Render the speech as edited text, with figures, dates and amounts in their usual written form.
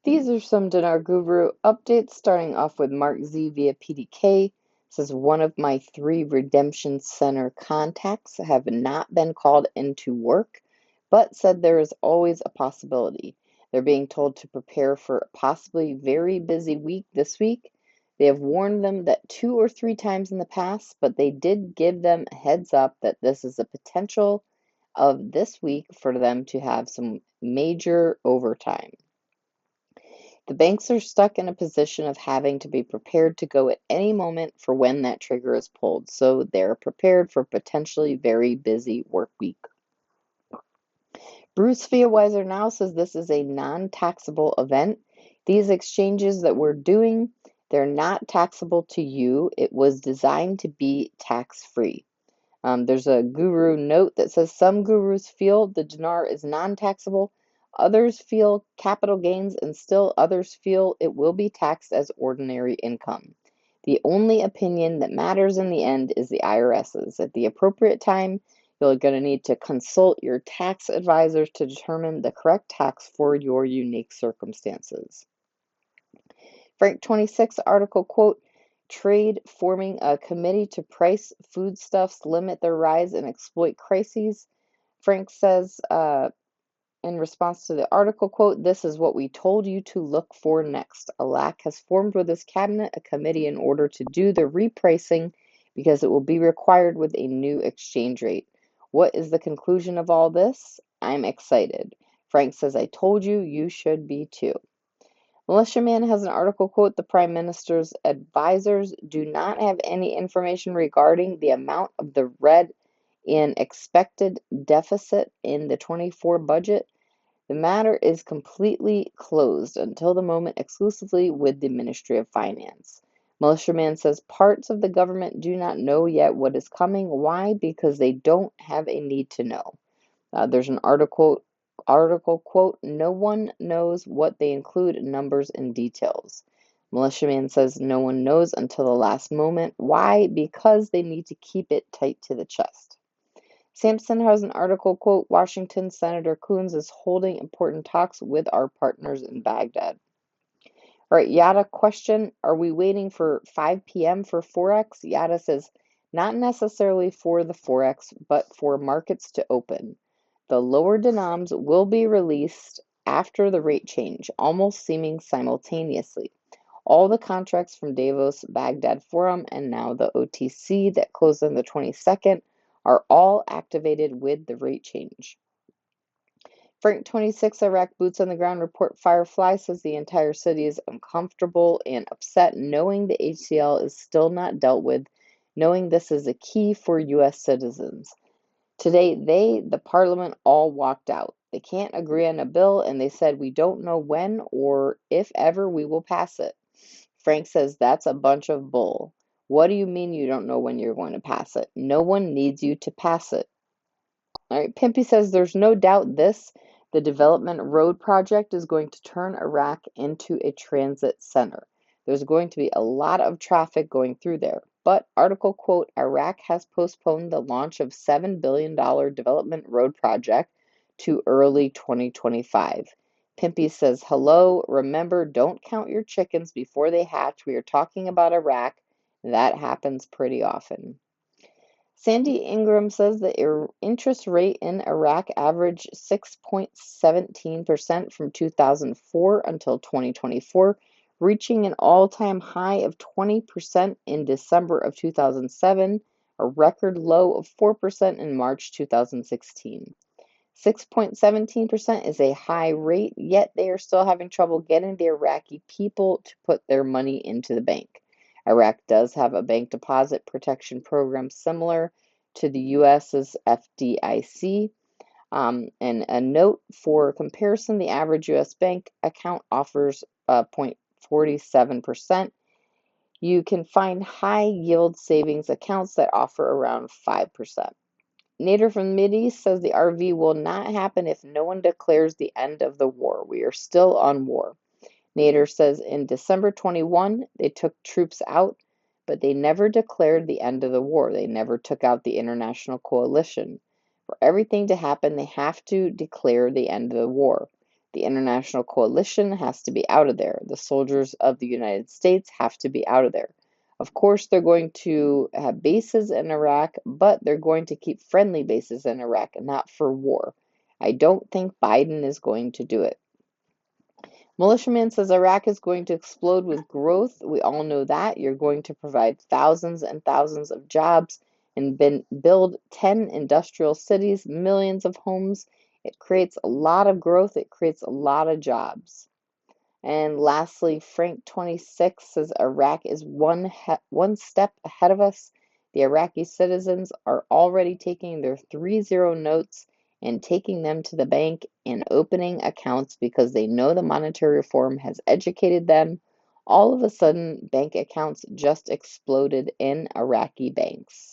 These are some Dinar Guru updates, starting off with Mark Z via PDK. Says one of my 3 redemption center contacts have not been called into work, but said there is always a possibility. They're being told to prepare for a possibly very busy week this week. They have warned them that 2 or 3 times in the past, but they did give them a heads up that this is a potential of this week for them to have some major overtime. The banks are stuck in a position of having to be prepared to go at any moment for when that trigger is pulled, so they're prepared for a potentially very busy work week. Bruce Weiser now says this is a non-taxable event. These exchanges that we're doing, they're not taxable to you. It was designed to be tax-free. There's a guru note that says some gurus feel the dinar is non-taxable, others feel capital gains, and still others feel it will be taxed as ordinary income. The only opinion that matters in the end is the IRS's. At the appropriate time, you're going to need to consult your tax advisors to determine the correct tax for your unique circumstances. Frank 26 article quote, trade forming a committee to price foodstuffs, limit their rise, and exploit crises. Frank says in response to the article quote, this is what we told you to look for next. Alac has formed with his cabinet a committee in order to do the repricing because it will be required with a new exchange rate. What is the conclusion of all this? I'm excited. Frank says, I told you, you should be too. Militiaman has an article quote, the Prime Minister's advisors do not have any information regarding the amount of the red in expected deficit in the 24 budget. The matter is completely closed until the moment exclusively with the Ministry of Finance. Militiaman says parts of the government do not know yet what is coming. Why? Because they don't have a need to know. There's an article quote, no one knows what they include, numbers and details. Militiaman says no one knows until the last moment. Why? Because they need to keep it tight to the chest. Sampson has an article quote, Washington Senator Coons is holding important talks with our partners in Baghdad. All right, Yada question, are we waiting for 5 p.m. for Forex? Yada says, not necessarily for the Forex, but for markets to open. The lower denoms will be released after the rate change, almost seeming simultaneously. All the contracts from Davos, Baghdad Forum, and now the OTC that closed on the 22nd are all activated with the rate change. Frank 26 Iraq boots on the ground report Firefly says the entire city is uncomfortable and upset knowing the HCL is still not dealt with, knowing this is a key for U.S. citizens. Today, the Parliament, all walked out. They can't agree on a bill, and they said, we don't know when or if ever we will pass it. Frank says, that's a bunch of bull. What do you mean you don't know when you're going to pass it? No one needs you to pass it. All right, Pimpy says, there's no doubt the development road project, is going to turn Iraq into a transit center. There's going to be a lot of traffic going through there. But article quote, Iraq has postponed the launch of $7 billion development road project to early 2025. Pimpy says, hello, remember, don't count your chickens before they hatch. We are talking about Iraq. That happens pretty often. Sandy Ingram says the interest rate in Iraq averaged 6.17% from 2004 until 2024, reaching an all-time high of 20% in December of 2007, a record low of 4% in March 2016. 6.17% is a high rate, yet they are still having trouble getting the Iraqi people to put their money into the bank. Iraq does have a bank deposit protection program similar to the US's FDIC. And a note for comparison, the average US bank account offers 0.47%. You can find high yield savings accounts that offer around 5%. Nader from the Mideast says the RV will not happen if no one declares the end of the war. We are still on war. Nader says in December 21, they took troops out, but they never declared the end of the war. They never took out the international coalition. For everything to happen, they have to declare the end of the war. The international coalition has to be out of there. The soldiers of the United States have to be out of there. Of course, they're going to have bases in Iraq, but they're going to keep friendly bases in Iraq, not for war. I don't think Biden is going to do it. Militiaman says Iraq is going to explode with growth. We all know that. You're going to provide thousands and thousands of jobs and build 10 industrial cities, millions of homes. It creates a lot of growth. It creates a lot of jobs. And lastly, Frank 26 says Iraq is one step ahead of us. The Iraqi citizens are already taking their 3-0 notes and taking them to the bank and opening accounts because they know the monetary reform has educated them. All of a sudden, bank accounts just exploded in Iraqi banks.